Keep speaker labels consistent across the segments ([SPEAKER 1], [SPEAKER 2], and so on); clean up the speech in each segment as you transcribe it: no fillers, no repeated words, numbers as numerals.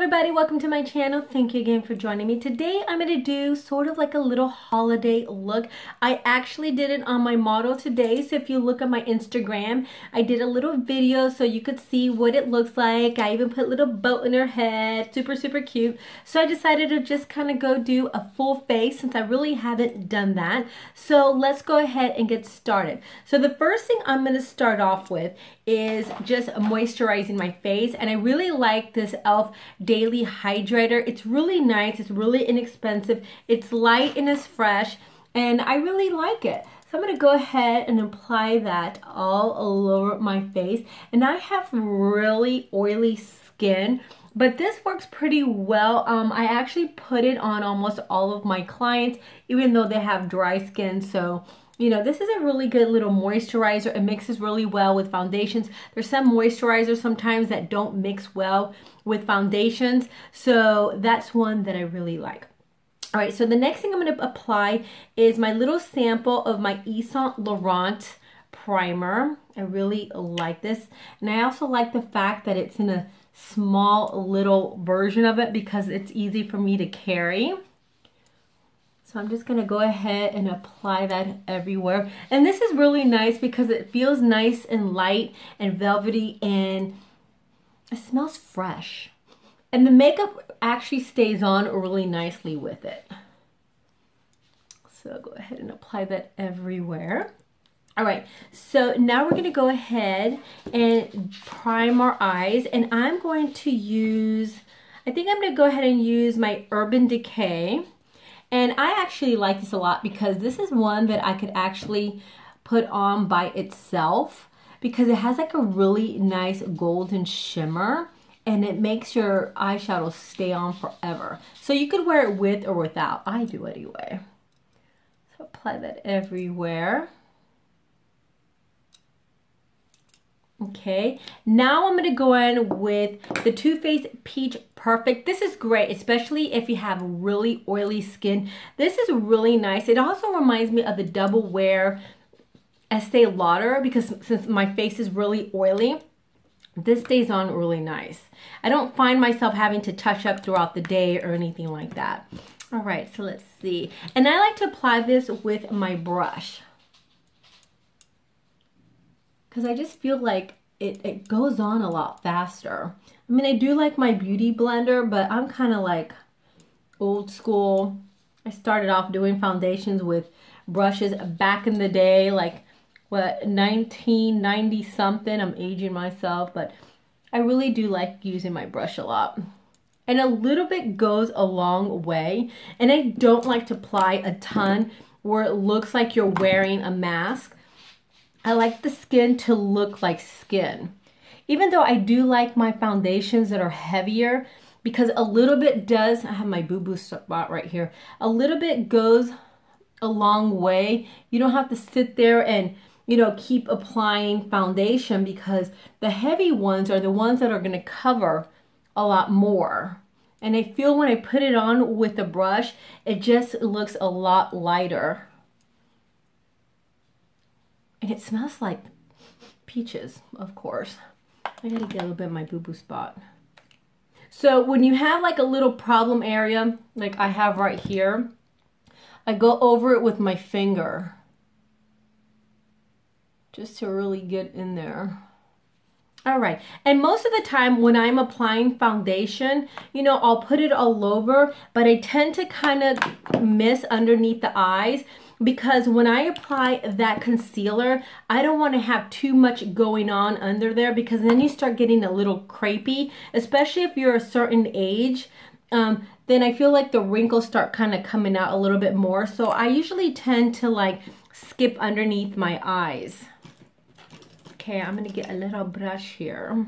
[SPEAKER 1] everybody, welcome to my channel. Thank you again for joining me. Today I'm going to do sort of like a little holiday look. I actually did it on my model today, so if you look at my Instagram, I did a little video so you could see what it looks like. I even put a little bow in her head, super cute. So I decided to just kind of go do a full face since I really haven't done that. So let's go ahead and get started. So the first thing I'm going to start off with is just moisturizing my face, and I really like this e.l.f. Daily Hydrator. It's really nice, it's really inexpensive, it's light and it's fresh, and I really like it. So I'm going to go ahead and apply that all over my face, and I have really oily skin, but this works pretty well. I actually put it on almost all of my clients, even though they have dry skin, so you know, this is a really good little moisturizer. It mixes really well with foundations. There's some moisturizers sometimes that don't mix well with foundations, so that's one that I really like. All right, so the next thing I'm going to apply is my little sample of my Saint Laurent primer. I really like this, and I also like the fact that it's in a small little version of it because it's easy for me to carry. So I'm just going to go ahead and apply that everywhere. And this is really nice because it feels nice and light and velvety, and it smells fresh. And the makeup actually stays on really nicely with it. So I'll go ahead and apply that everywhere. All right, so now we're going to go ahead and prime our eyes. And I'm going to use, I think I'm going to go ahead and use my Urban Decay. And I actually like this a lot because this is one that I could actually put on by itself because it has like a really nice golden shimmer and it makes your eyeshadow stay on forever. So you could wear it with or without. I do anyway. So apply that everywhere. Okay, now I'm going to go in with the Too Faced Peach Perfect. This is great, especially if you have really oily skin. This is really nice. It also reminds me of the Double Wear Estee Lauder because since my face is really oily, this stays on really nice. I don't find myself having to touch up throughout the day or anything like that. All right, so let's see. And I like to apply this with my brush, because I just feel like it goes on a lot faster. I mean, I do like my beauty blender, but I'm kind of like old school. I started off doing foundations with brushes back in the day, like what, 1990 something. I'm aging myself, but I really do like using my brush a lot. And a little bit goes a long way. And I don't like to apply a ton where it looks like you're wearing a mask. I like the skin to look like skin. Even though I do like my foundations that are heavier, because a little bit does, I have my boo-boo spot right here, a little bit goes a long way. You don't have to sit there and, you know, keep applying foundation because the heavy ones are the ones that are going to cover a lot more. And I feel when I put it on with a brush, it just looks a lot lighter. And it smells like peaches, of course. I gotta get a little bit of my boo-boo spot. So when you have like a little problem area, like I have right here, I go over it with my finger just to really get in there. All right, and most of the time when I'm applying foundation, you know, I'll put it all over, but I tend to kind of miss underneath the eyes because when I apply that concealer, I don't want to have too much going on under there because then you start getting a little crepey, especially if you're a certain age. Then I feel like the wrinkles start kind of coming out a little bit more. So I usually tend to like skip underneath my eyes. Okay, I'm going to get a little brush here.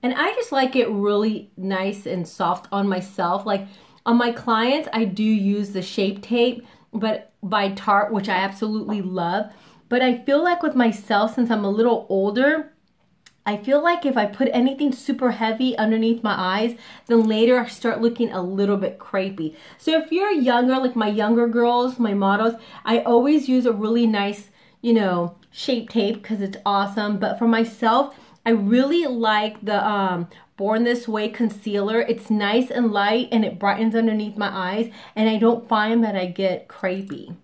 [SPEAKER 1] And I just like it really nice and soft on myself. Like on my clients, I do use the Shape Tape but by Tarte, which I absolutely love. But I feel like with myself, since I'm a little older, I feel like if I put anything super heavy underneath my eyes, then later I start looking a little bit crepey. So if you're younger, like my younger girls, my models, I always use a really nice, you know, Shape Tape because it's awesome. But for myself, I really like the Born This Way concealer. It's nice and light and it brightens underneath my eyes, and I don't find that I get crepey.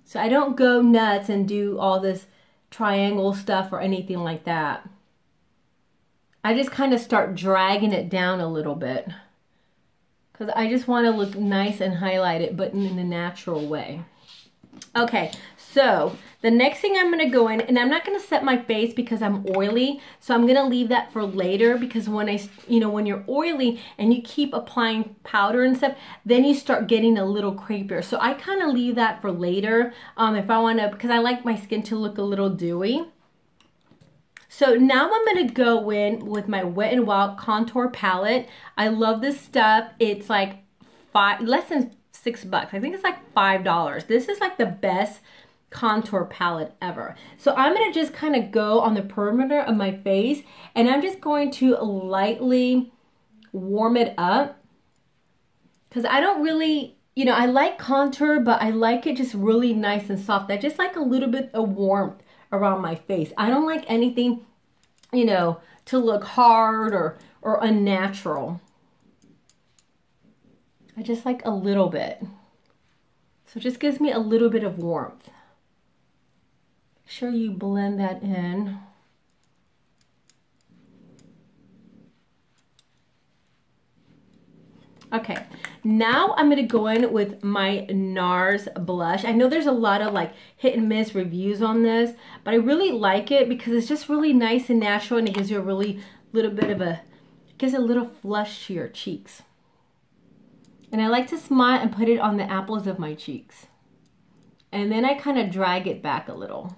[SPEAKER 1] So I don't go nuts and do all this triangle stuff or anything like that. I just kind of start dragging it down a little bit because I just want to look nice and highlighted, but in a natural way. Okay, so the next thing I'm going to go in, and I'm not going to set my face because I'm oily, so I'm going to leave that for later, because when when you're oily and you keep applying powder and stuff, then you start getting a little crepier. So I kind of leave that for later if I want to, because I like my skin to look a little dewy. So now I'm going to go in with my Wet n Wild contour palette. I love this stuff. It's like less than $6. I think it's like $5. This is like the best contour palette ever. So I'm going to just kind of go on the perimeter of my face, and I'm just going to lightly warm it up, because I don't really, I like contour, but I like it just really nice and soft. I just like a little bit of warmth around my face. I don't like anything, to look hard or unnatural. I just like a little bit. So it just gives me a little bit of warmth. Make sure you blend that in. Okay, now I'm gonna go in with my Nars blush. I know there's a lot of like hit and miss reviews on this, but I really like it because it's just really nice and natural, and it gives you a really little bit of it gives a little flush to your cheeks. And I like to smile and put it on the apples of my cheeks. And then I kind of drag it back a little.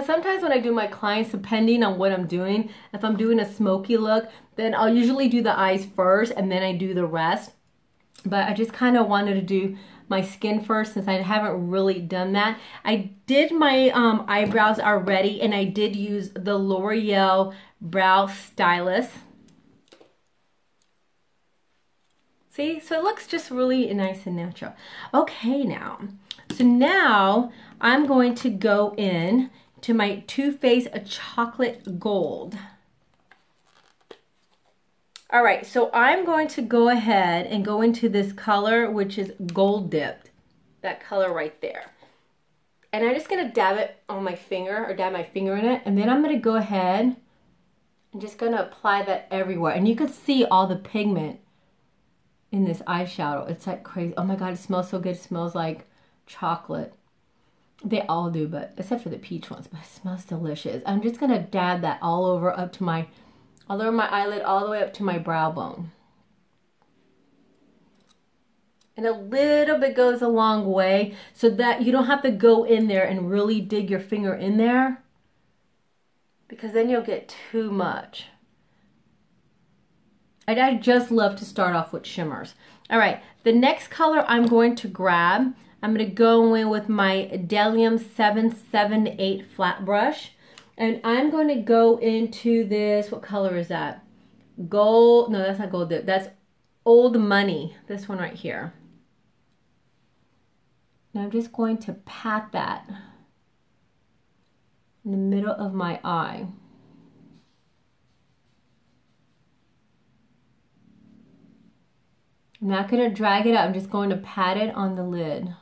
[SPEAKER 1] Sometimes when I do my clients, depending on what I'm doing, if I'm doing a smoky look, then I'll usually do the eyes first and then I do the rest. But I just kind of wanted to do my skin first, since I haven't really done that. I did my eyebrows already, and I did use the Loreal Brow Stylist. See, so it looks just really nice and natural. Okay, so now I'm going to go in to my Too Faced Chocolate Gold. All right, so I'm going to go ahead and go into this color, which is gold dipped, that color right there. And I'm just gonna dab it on my finger, or dab my finger in it, and then I'm gonna go ahead and just gonna apply that everywhere. And you can see all the pigment in this eyeshadow. It's like crazy. Oh my God, it smells so good. It smells like chocolate. They all do, but except for the peach ones, but it smells delicious. I'm just gonna dab that all over all over my eyelid, all the way up to my brow bone. And a little bit goes a long way, so that you don't have to go in there and really dig your finger in there, because then you'll get too much. I just love to start off with shimmers. All right, the next color I'm going to grab, I'm going to go in with my Delium 778 flat brush. And I'm going to go into this, what color is that? Gold, no, that's not gold dip. That's Old Money, this one right here. And I'm just going to pat that in the middle of my eye. I'm not going to drag it out, I'm just going to pat it on the lid.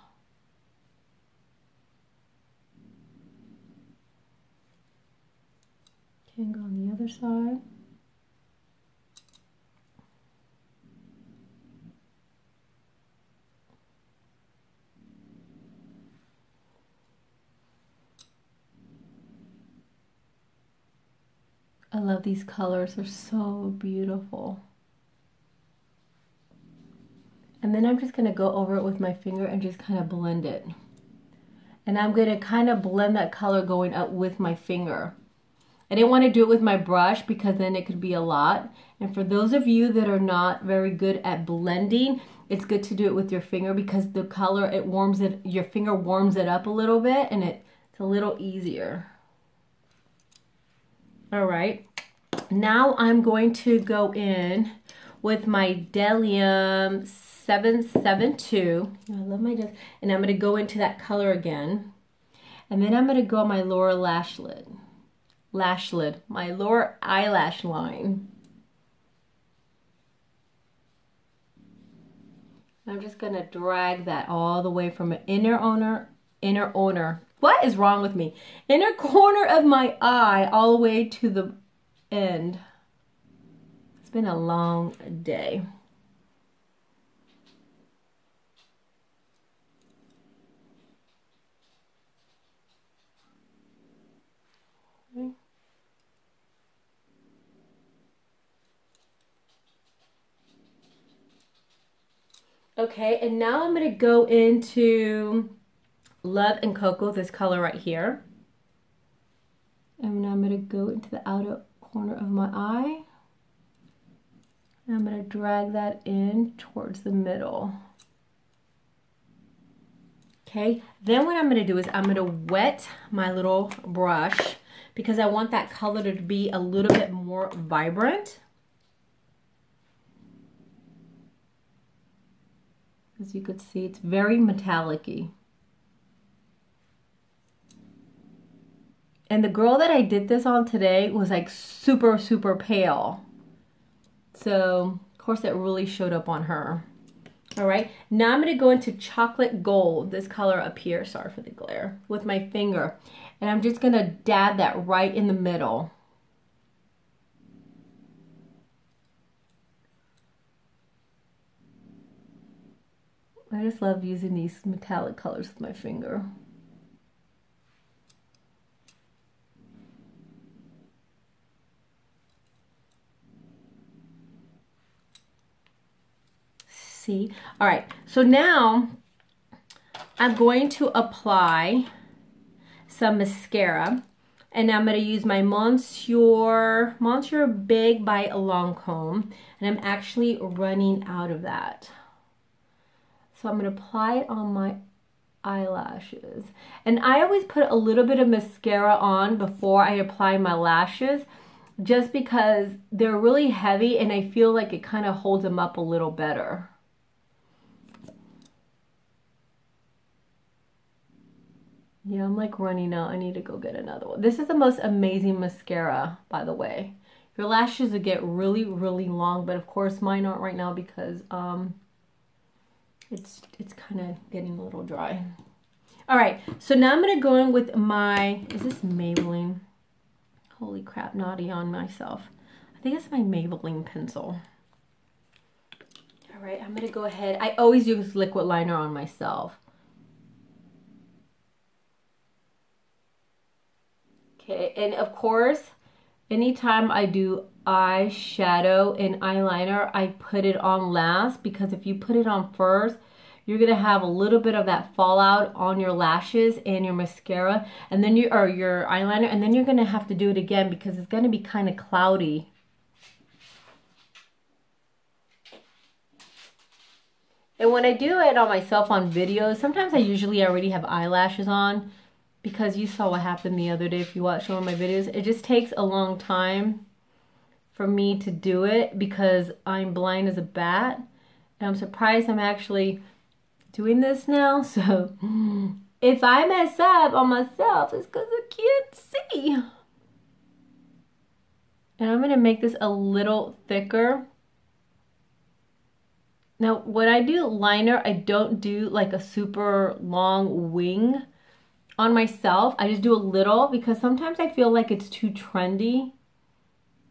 [SPEAKER 1] And go on the other side. I love these colors, they're so beautiful. And then I'm just going to go over it with my finger and just kind of blend it. And I'm going to kind of blend that color going up with my finger. I didn't want to do it with my brush because then it could be a lot. And for those of you that are not very good at blending, it's good to do it with your finger, because the color, it warms it, your finger warms it up a little bit, and it's a little easier. All right. Now I'm going to go in with my Delium 772. I love my Delium. And I'm going to go into that color again. And then I'm going to go on my lower lash lid. My lower eyelash line. I'm just going to drag that all the way from an inner corner. What is wrong with me? Inner corner of my eye all the way to the end. It's been a long day. Okay, and now I'm going to go into Love and Cocoa, this color right here. And I'm going to go into the outer corner of my eye. And I'm going to drag that in towards the middle. Okay, then what I'm going to do is I'm going to wet my little brush because I want that color to be a little bit more vibrant. As you could see, it's very metallic-y. And the girl that I did this on today was like super, super pale. So, of course, it really showed up on her. All right, now I'm going to go into Chocolate Gold, this color up here, sorry for the glare, with my finger. And I'm just going to dab that right in the middle. I just love using these metallic colors with my finger. See? All right, so now I'm going to apply some mascara, and I'm going to use my Monsieur Beige by Lancome, and I'm actually running out of that. So I'm going to apply it on my eyelashes. And I always put a little bit of mascara on before I apply my lashes, just because they're really heavy and I feel like it kind of holds them up a little better. Yeah, I'm like running out. I need to go get another one. This is the most amazing mascara, by the way. Your lashes will get really, really long, but of course mine aren't right now because it's kind of getting a little dry. All right, so now I'm going to go in with my, is this Maybelline? Holy crap, naughty on myself. I think it's my Maybelline pencil. All right, I'm going to go ahead. I always use liquid liner on myself. Okay, and of course, anytime I do eyeshadow and eyeliner, I put it on last, because if you put it on first, you're gonna have a little bit of that fallout on your lashes and your mascara, and then your eyeliner, and then you're gonna have to do it again because it's gonna be kind of cloudy. And when I do it on myself on videos, sometimes I usually already have eyelashes on, because you saw what happened the other day if you watched one of my videos. It just takes a long time for me to do it because I'm blind as a bat. And I'm surprised I'm actually doing this now. So if I mess up on myself, it's because I can't see. And I'm gonna make this a little thicker. Now, when I do liner, I don't do like a super long wing on myself. I just do a little because sometimes I feel like it's too trendy,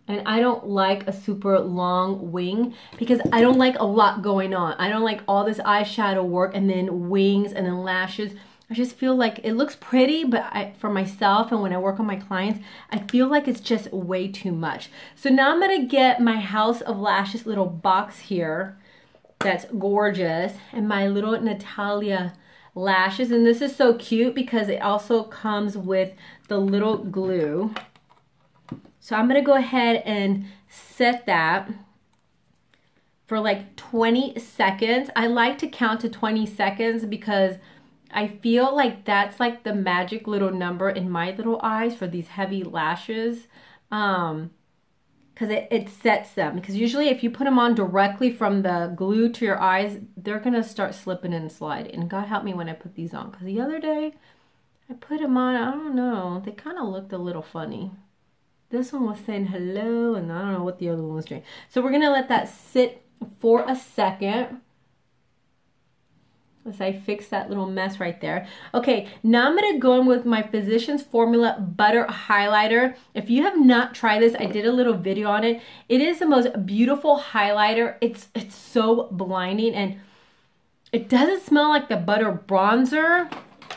[SPEAKER 1] and I don't like a super long wing because I don't like a lot going on. I don't like all this eyeshadow work and then wings and then lashes. I just feel like it looks pretty, but for myself and when I work on my clients, I feel like it's just way too much. So now I'm gonna get my House of Lashes little box here that's gorgeous, and my little Natalia lashes, and this is so cute because it also comes with the little glue. So I'm gonna go ahead and set that for like 20 seconds. I like to count to 20 seconds because I feel like that's like the magic little number in my little eyes for these heavy lashes. Because because it sets them. Because usually if you put them on directly from the glue to your eyes, they're going to start slipping and sliding. And God help me when I put these on. Because the other day, I put them on, I don't know, they kind of looked a little funny. This one was saying hello, and I don't know what the other one was doing. So we're going to let that sit for a second. As I fix that little mess right there. Okay, now I'm going to go in with my Physicians Formula Butter Highlighter. If you have not tried this, I did a little video on it. It is the most beautiful highlighter. It's so blinding, and it doesn't smell like the butter bronzer,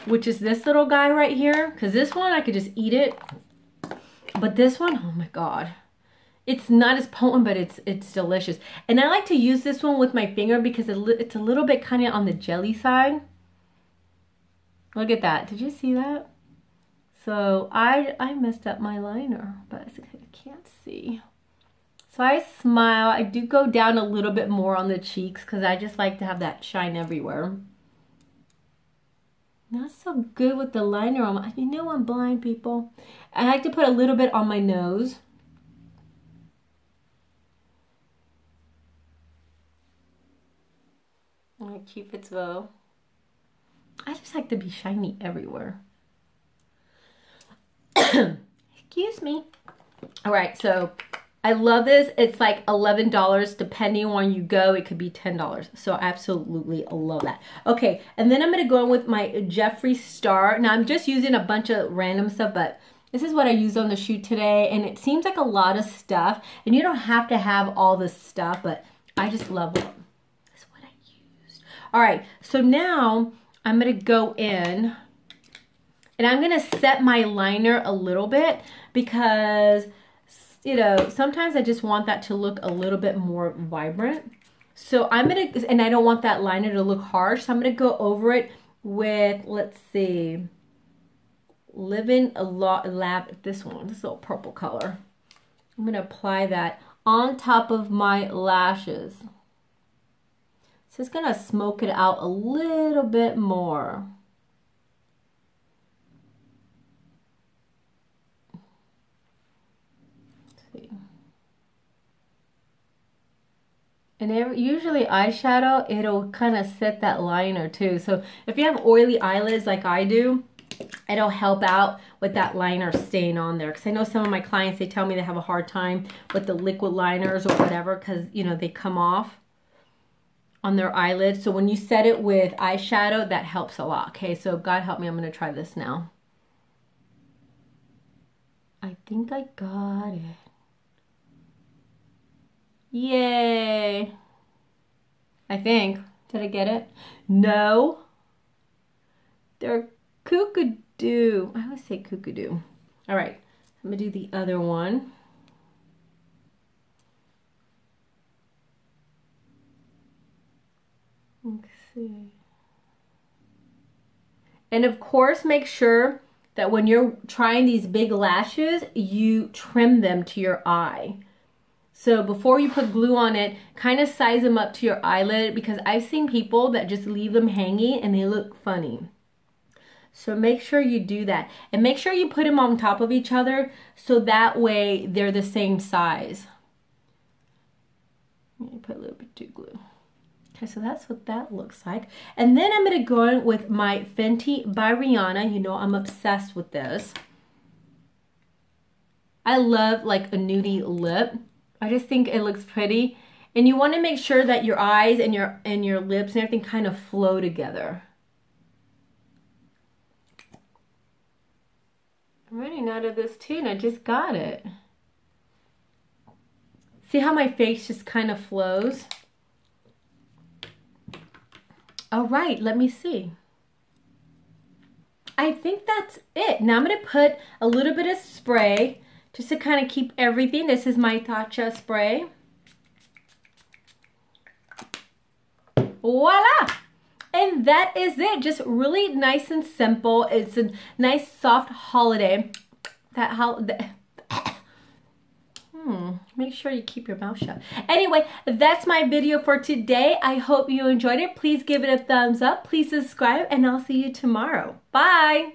[SPEAKER 1] which is this little guy right here. Because this one, I could just eat it. But this one, oh my God. It's not as potent, but it's delicious. And I like to use this one with my finger because it's a little bit kind of on the jelly side. Look at that. Did you see that? So I messed up my liner, but I can't see. So I smile. I do go down a little bit more on the cheeks because I just like to have that shine everywhere. Not so good with the liner on. You know I'm blind, people. I like to put a little bit on my nose. My Cupid's bow. I just like to be shiny everywhere. Excuse me. All right, so I love this. It's like $11 depending on where you go. It could be $10. So I absolutely love that. Okay, and then I'm going to go in with my Jeffery Star. Now I'm just using a bunch of random stuff, but this is what I used on the shoot today, and it seems like a lot of stuff, and you don't have to have all this stuff, but I just love it. All right, so now I'm going to go in and I'm going to set my liner a little bit because, you know, sometimes I just want that to look a little bit more vibrant. So I'm going to, and I don't want that liner to look harsh, so I'm going to go over it with, let's see, Living a Lot Lab, this one, this little purple color. I'm going to apply that on top of my lashes. So it's going to smoke it out a little bit more. Let's see. And usually eyeshadow, it'll kind of set that liner too. So if you have oily eyelids like I do, it'll help out with that liner staying on there. Because I know some of my clients, they tell me they have a hard time with the liquid liners or whatever because, you know, they come off on their eyelids. So when you set it with eyeshadow, that helps a lot. Okay, so God help me, I'm going to try this now. I think I got it. Yay. I think. Did I get it? No. They're kookadoo. I always say kookadoo. All right, I'm going to do the other one. Let's see. And of course, make sure that when you're trying these big lashes, you trim them to your eye. So before you put glue on it, kind of size them up to your eyelid because I've seen people that just leave them hanging and they look funny. So make sure you do that. And make sure you put them on top of each other so that way they're the same size. Let me put a little bit too glue. Okay, so that's what that looks like. And then I'm going to go in with my Fenty by Rihanna. You know I'm obsessed with this. I love like a nudie lip. I just think it looks pretty. And you want to make sure that your eyes and your lips and everything kind of flow together. I'm running out of this too and I just got it. See how my face just kind of flows? All right, let me see. I think that's it. Now I'm going to put a little bit of spray just to kind of keep everything. This is my Tatcha spray. Voila! And that is it. Just really nice and simple. It's a nice soft holiday. Make sure you keep your mouth shut. Anyway, that's my video for today. I hope you enjoyed it. Please give it a thumbs up. Please subscribe, and I'll see you tomorrow. Bye.